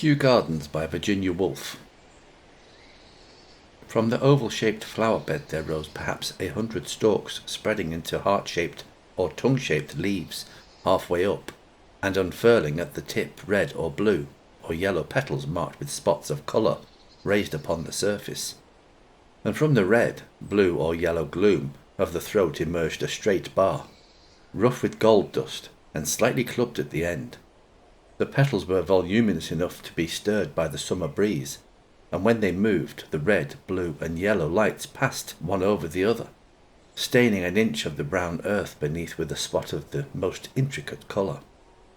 Kew Gardens by Virginia Woolf. From the oval-shaped flower bed there rose perhaps 100 stalks spreading into heart-shaped or tongue-shaped leaves halfway up, and unfurling at the tip red or blue or yellow petals marked with spots of colour raised upon the surface. And from the red, blue or yellow gloom of the throat emerged a straight bar, rough with gold dust and slightly clubbed at the end. The petals were voluminous enough to be stirred by the summer breeze, and when they moved, the red, blue and yellow lights passed one over the other, staining an inch of the brown earth beneath with a spot of the most intricate colour.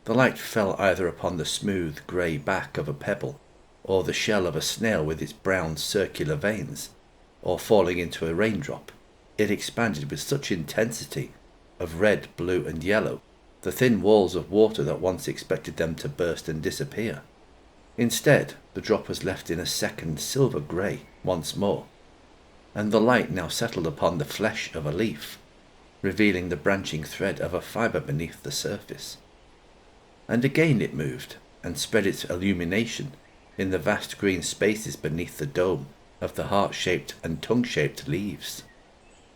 The light fell either upon the smooth grey back of a pebble, or the shell of a snail with its brown circular veins, or falling into a raindrop, it expanded with such intensity of red, blue and yellow, the thin walls of water that once expected them to burst and disappear. Instead, the drop was left in a second silver grey once more, and the light now settled upon the flesh of a leaf, revealing the branching thread of a fibre beneath the surface. And again it moved, and spread its illumination in the vast green spaces beneath the dome of the heart-shaped and tongue-shaped leaves.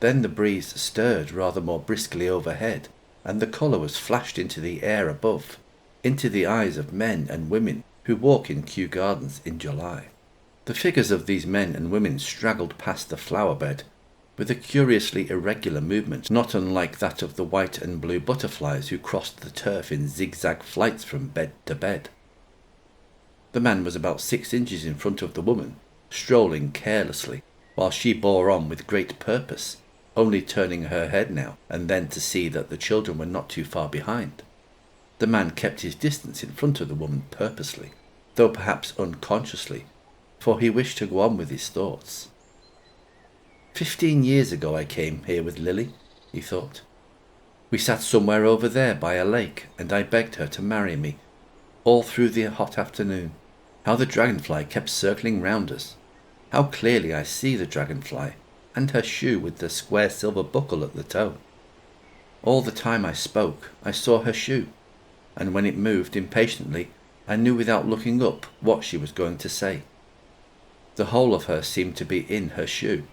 Then the breeze stirred rather more briskly overhead, and the colour was flashed into the air above, into the eyes of men and women who walk in Kew Gardens in July. The figures of these men and women straggled past the flower bed with a curiously irregular movement not unlike that of the white and blue butterflies who crossed the turf in zigzag flights from bed to bed. The man was about 6 inches in front of the woman, strolling carelessly, while she bore on with great purpose, only turning her head now and then to see that the children were not too far behind. The man kept his distance in front of the woman purposely, though perhaps unconsciously, for he wished to go on with his thoughts. 15 years ago I came here with Lily, he thought. We sat somewhere over there by a lake, and I begged her to marry me, all through the hot afternoon. How the dragonfly kept circling round us. How clearly I see the dragonfly, and her shoe with the square silver buckle at the toe. All the time I spoke, I saw her shoe, and when it moved impatiently, I knew without looking up what she was going to say. The whole of her seemed to be in her shoe,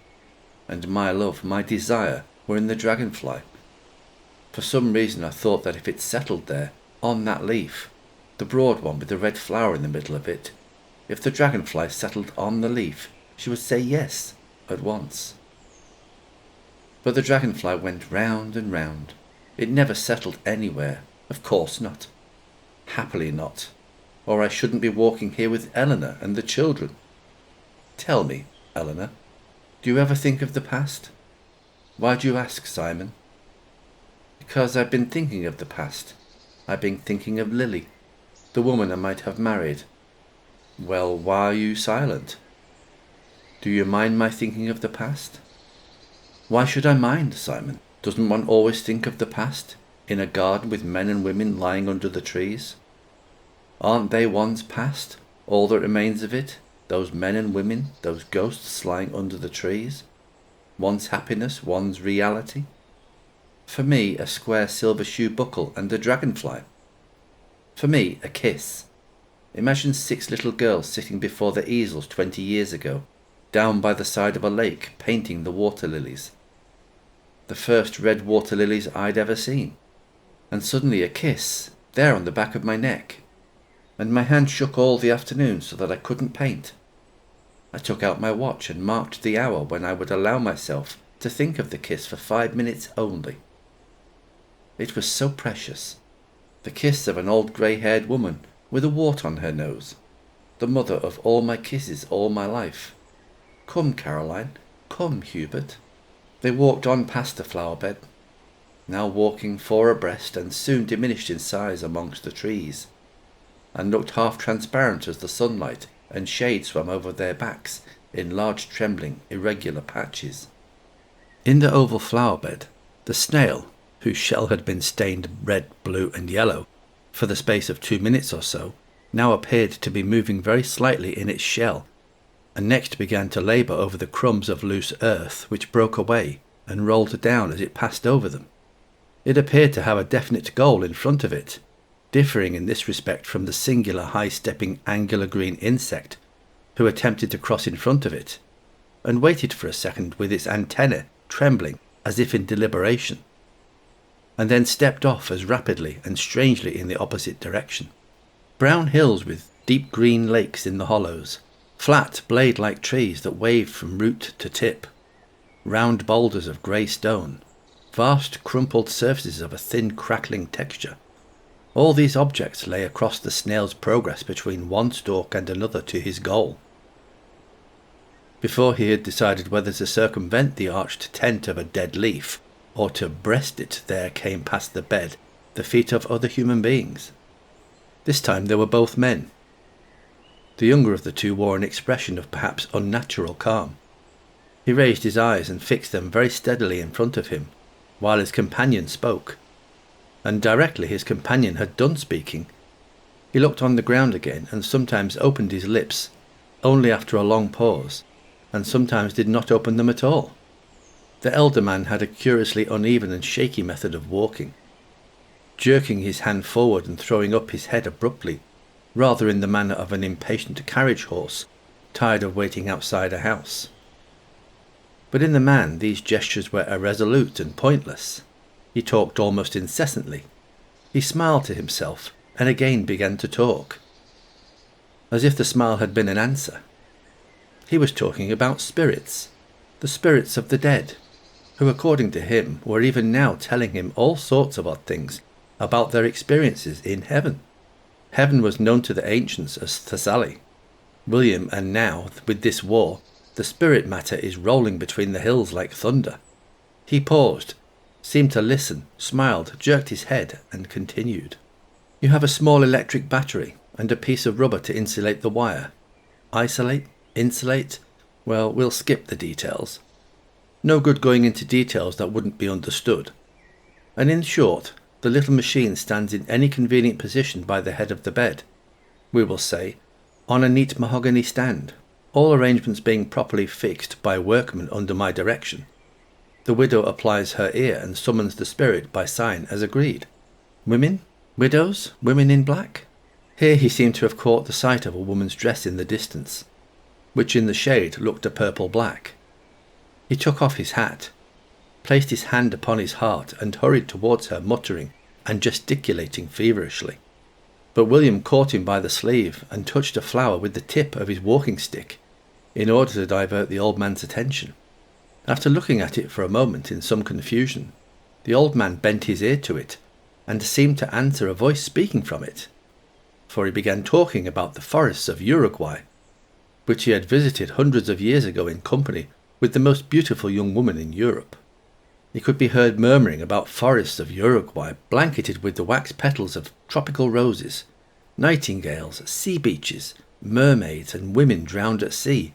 and my love, my desire, were in the dragonfly. For some reason I thought that if it settled there, on that leaf, the broad one with the red flower in the middle of it, if the dragonfly settled on the leaf, she would say yes at once. But the dragonfly went round and round. It never settled anywhere. Of course not. Happily not. Or I shouldn't be walking here with Eleanor and the children. Tell me, Eleanor, do you ever think of the past? Why do you ask, Simon? Because I've been thinking of the past. I've been thinking of Lily, the woman I might have married. Well, why are you silent? Do you mind my thinking of the past? Why should I mind, Simon? Doesn't one always think of the past, in a garden with men and women lying under the trees? Aren't they one's past, all that remains of it, those men and women, those ghosts lying under the trees? One's happiness, one's reality? For me, a square silver shoe buckle and a dragonfly. For me, a kiss. Imagine 6 little girls sitting before their easels 20 years ago, down by the side of a lake, painting the water lilies. The first red water lilies I'd ever seen. And suddenly a kiss, there on the back of my neck. And my hand shook all the afternoon so that I couldn't paint. I took out my watch and marked the hour when I would allow myself to think of the kiss for 5 minutes only. It was so precious. The kiss of an old grey-haired woman with a wart on her nose, the mother of all my kisses all my life. Come, Caroline, come, Hubert. They walked on past the flower bed, now walking 4 abreast and soon diminished in size amongst the trees, and looked half transparent as the sunlight and shade swam over their backs in large trembling irregular patches. In the oval flower bed, the snail, whose shell had been stained red, blue and yellow for the space of 2 minutes or so, now appeared to be moving very slightly in its shell, and next began to labour over the crumbs of loose earth which broke away and rolled down as it passed over them. It appeared to have a definite goal in front of it, differing in this respect from the singular high-stepping angular green insect who attempted to cross in front of it, and waited for a second with its antennae trembling as if in deliberation, and then stepped off as rapidly and strangely in the opposite direction. Brown hills with deep green lakes in the hollows, flat blade-like trees that waved from root to tip, round boulders of grey stone, vast crumpled surfaces of a thin crackling texture. All these objects lay across the snail's progress between one stalk and another to his goal. Before he had decided whether to circumvent the arched tent of a dead leaf, or to breast it, there came past the bed the feet of other human beings. This time they were both men. The younger of the two wore an expression of perhaps unnatural calm. He raised his eyes and fixed them very steadily in front of him, while his companion spoke, and directly his companion had done speaking, he looked on the ground again and sometimes opened his lips, only after a long pause, and sometimes did not open them at all. The elder man had a curiously uneven and shaky method of walking, jerking his hand forward and throwing up his head abruptly, rather in the manner of an impatient carriage horse tired of waiting outside a house. But in the man these gestures were irresolute and pointless. He talked almost incessantly. He smiled to himself and again began to talk, as if the smile had been an answer. He was talking about spirits, the spirits of the dead, who according to him were even now telling him all sorts of odd things about their experiences in heaven. Heaven was known to the ancients as Thessaly, William, and now, with this war, the spirit matter is rolling between the hills like thunder. He paused, seemed to listen, smiled, jerked his head, and continued. You have a small electric battery and a piece of rubber to insulate the wire. Isolate? Insulate? Well, we'll skip the details. No good going into details that wouldn't be understood. And in short, the little machine stands in any convenient position by the head of the bed. We will say, on a neat mahogany stand, all arrangements being properly fixed by workmen under my direction. The widow applies her ear and summons the spirit by sign as agreed. Women? Widows? Women in black? Here he seemed to have caught the sight of a woman's dress in the distance, which in the shade looked a purple-black. He took off his hat, placed his hand upon his heart, and hurried towards her, muttering and gesticulating feverishly. But William caught him by the sleeve and touched a flower with the tip of his walking stick, in order to divert the old man's attention. After looking at it for a moment in some confusion, the old man bent his ear to it, and seemed to answer a voice speaking from it, for he began talking about the forests of Uruguay, which he had visited hundreds of years ago in company with the most beautiful young woman in Europe. He could be heard murmuring about forests of Uruguay blanketed with the wax petals of tropical roses, nightingales, sea beaches, mermaids, and women drowned at sea,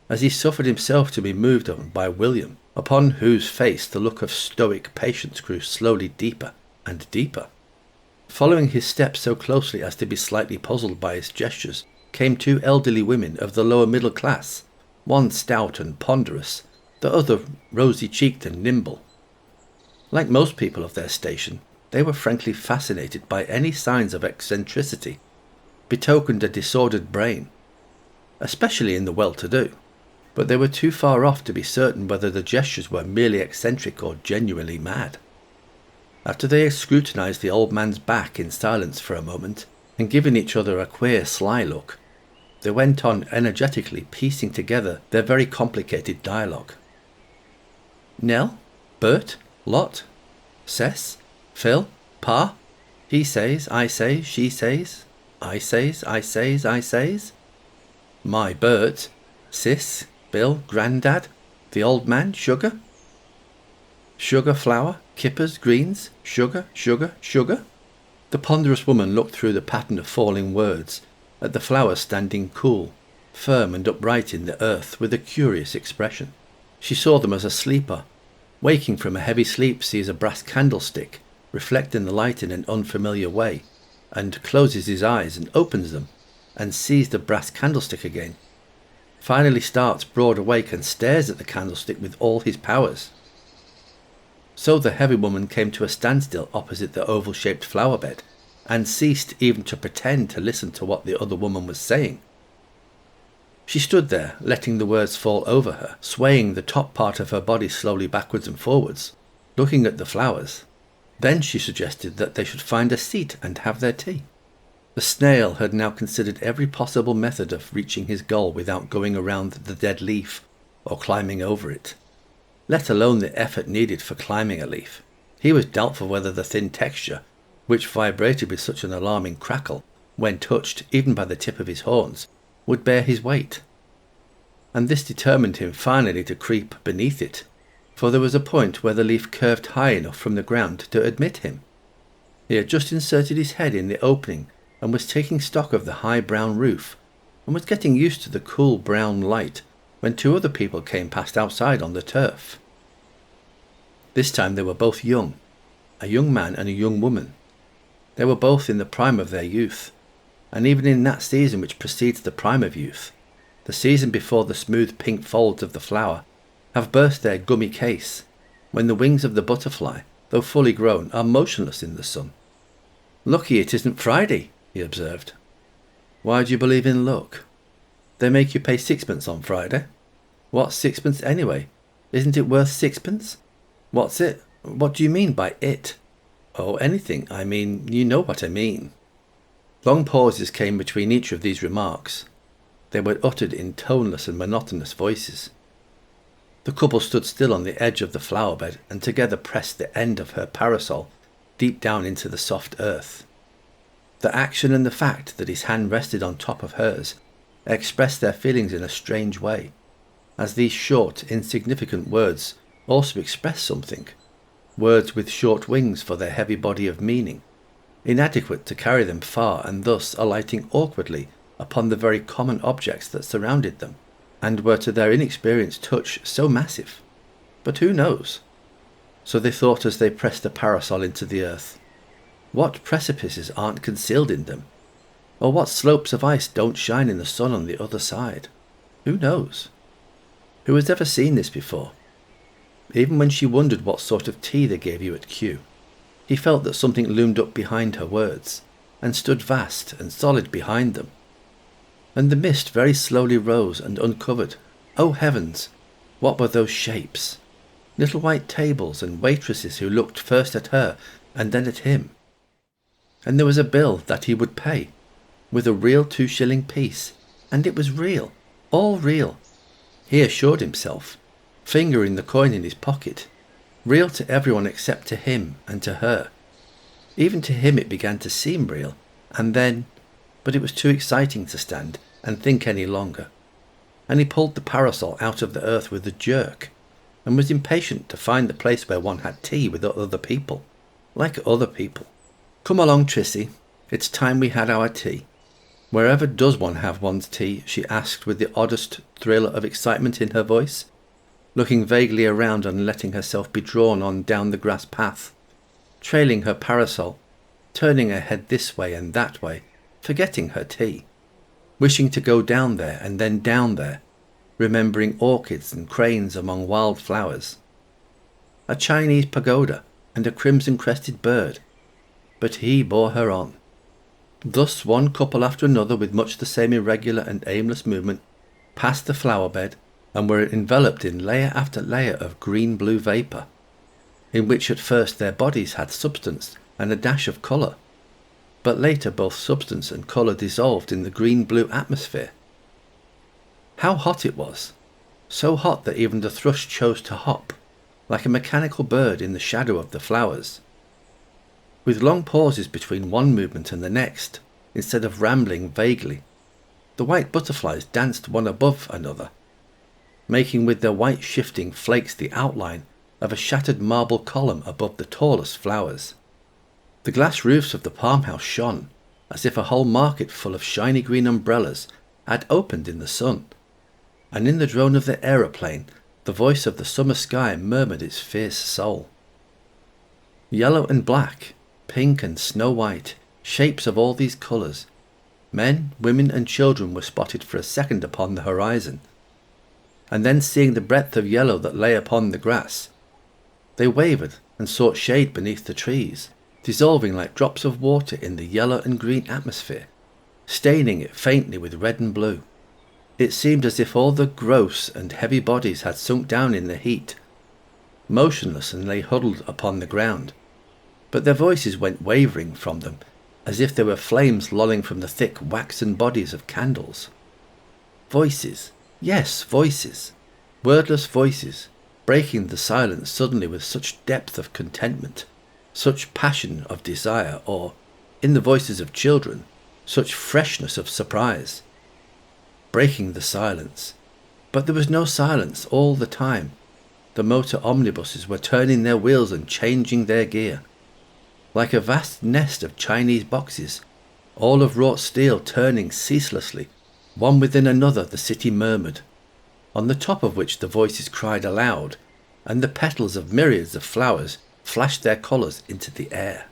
as he suffered himself to be moved on by William, upon whose face the look of stoic patience grew slowly deeper and deeper. Following his steps so closely as to be slightly puzzled by his gestures came two elderly women of the lower middle class, one stout and ponderous, the other rosy-cheeked and nimble. Like most people of their station, they were frankly fascinated by any signs of eccentricity, betokened a disordered brain, especially in the well-to-do, but they were too far off to be certain whether the gestures were merely eccentric or genuinely mad. After they had scrutinized the old man's back in silence for a moment, and given each other a queer sly look, they went on energetically piecing together their very complicated dialogue. Nell? Bert? Lot? Cess? Phil? Pa? He says, I say, she says, I says, I says, I says. My Bert? Sis? Bill? Grandad? The old man? Sugar? Sugar, flour, kippers, greens, sugar, sugar, sugar. The ponderous woman looked through the pattern of falling words, at the flowers standing cool, firm and upright in the earth with a curious expression. She saw them as a sleeper, waking from a heavy sleep, sees a brass candlestick reflecting the light in an unfamiliar way, and closes his eyes and opens them, and sees the brass candlestick again. Finally starts broad awake and stares at the candlestick with all his powers. So the heavy woman came to a standstill opposite the oval-shaped flower bed, and ceased even to pretend to listen to what the other woman was saying. She stood there, letting the words fall over her, swaying the top part of her body slowly backwards and forwards, looking at the flowers. Then she suggested that they should find a seat and have their tea. The snail had now considered every possible method of reaching his goal without going around the dead leaf or climbing over it, let alone the effort needed for climbing a leaf. He was doubtful whether the thin texture, which vibrated with such an alarming crackle when touched even by the tip of his horns, would bear his weight. And this determined him finally to creep beneath it, for there was a point where the leaf curved high enough from the ground to admit him. He had just inserted his head in the opening and was taking stock of the high brown roof, and was getting used to the cool brown light when two other people came past outside on the turf. This time they were both young, a young man and a young woman. They were both in the prime of their youth, and even in that season which precedes the prime of youth, the season before the smooth pink folds of the flower have burst their gummy case, when the wings of the butterfly, though fully grown, are motionless in the sun. "Lucky it isn't Friday," he observed. "Why do you believe in luck? They make you pay sixpence on Friday. What's sixpence anyway? Isn't it worth sixpence? What's it? What do you mean by it?" "Oh, anything. I mean, you know what I mean." Long pauses came between each of these remarks. They were uttered in toneless and monotonous voices. The couple stood still on the edge of the flower bed and together pressed the end of her parasol deep down into the soft earth. The action and the fact that his hand rested on top of hers expressed their feelings in a strange way, as these short, insignificant words also express something, words with short wings for their heavy body of meaning, inadequate to carry them far and thus alighting awkwardly upon the very common objects that surrounded them, and were to their inexperienced touch so massive. But who knows? So they thought as they pressed the parasol into the earth. What precipices aren't concealed in them? Or what slopes of ice don't shine in the sun on the other side? Who knows? Who has ever seen this before? Even when she wondered what sort of tea they gave you at Kew, he felt that something loomed up behind her words, and stood vast and solid behind them. And the mist very slowly rose and uncovered. Oh heavens! What were those shapes? Little white tables and waitresses who looked first at her and then at him. And there was a bill that he would pay, with a real 2-shilling piece, and it was real, all real. He assured himself, fingering the coin in his pocket, real to everyone except to him and to her. Even to him it began to seem real, and then, but it was too exciting to stand and think any longer, and he pulled the parasol out of the earth with a jerk, and was impatient to find the place where one had tea with other people, like other people. "Come along, Trissy, it's time we had our tea." "Wherever does one have one's tea?" she asked with the oddest thrill of excitement in her voice, looking vaguely around and letting herself be drawn on down the grass path, trailing her parasol, turning her head this way and that way, forgetting her tea, wishing to go down there and then down there, remembering orchids and cranes among wild flowers, a Chinese pagoda and a crimson-crested bird. But he bore her on. Thus one couple after another, with much the same irregular and aimless movement, passed the flower bed and were enveloped in layer after layer of green-blue vapour, in which at first their bodies had substance and a dash of colour, but later both substance and colour dissolved in the green-blue atmosphere. How hot it was! So hot that even the thrush chose to hop, like a mechanical bird in the shadow of the flowers. With long pauses between one movement and the next, instead of rambling vaguely, the white butterflies danced one above another, making with their white shifting flakes the outline of a shattered marble column above the tallest flowers. The glass roofs of the farmhouse shone, as if a whole market full of shiny green umbrellas had opened in the sun, and in the drone of the aeroplane the voice of the summer sky murmured its fierce soul. Yellow and black, pink and snow-white, shapes of all these colours, men, women and children were spotted for a second upon the horizon, and then seeing the breadth of yellow that lay upon the grass, they wavered and sought shade beneath the trees, dissolving like drops of water in the yellow and green atmosphere, staining it faintly with red and blue. It seemed as if all the gross and heavy bodies had sunk down in the heat, motionless, and lay huddled upon the ground, but their voices went wavering from them, as if there were flames lolling from the thick waxen bodies of candles. Voices, yes, voices, wordless voices, breaking the silence suddenly with such depth of contentment, such passion of desire, or, in the voices of children, such freshness of surprise. Breaking the silence. But there was no silence all the time. The motor omnibuses were turning their wheels and changing their gear. Like a vast nest of Chinese boxes, all of wrought steel turning ceaselessly, one within another, the city murmured, on the top of which the voices cried aloud, and the petals of myriads of flowers flashed their colours into the air.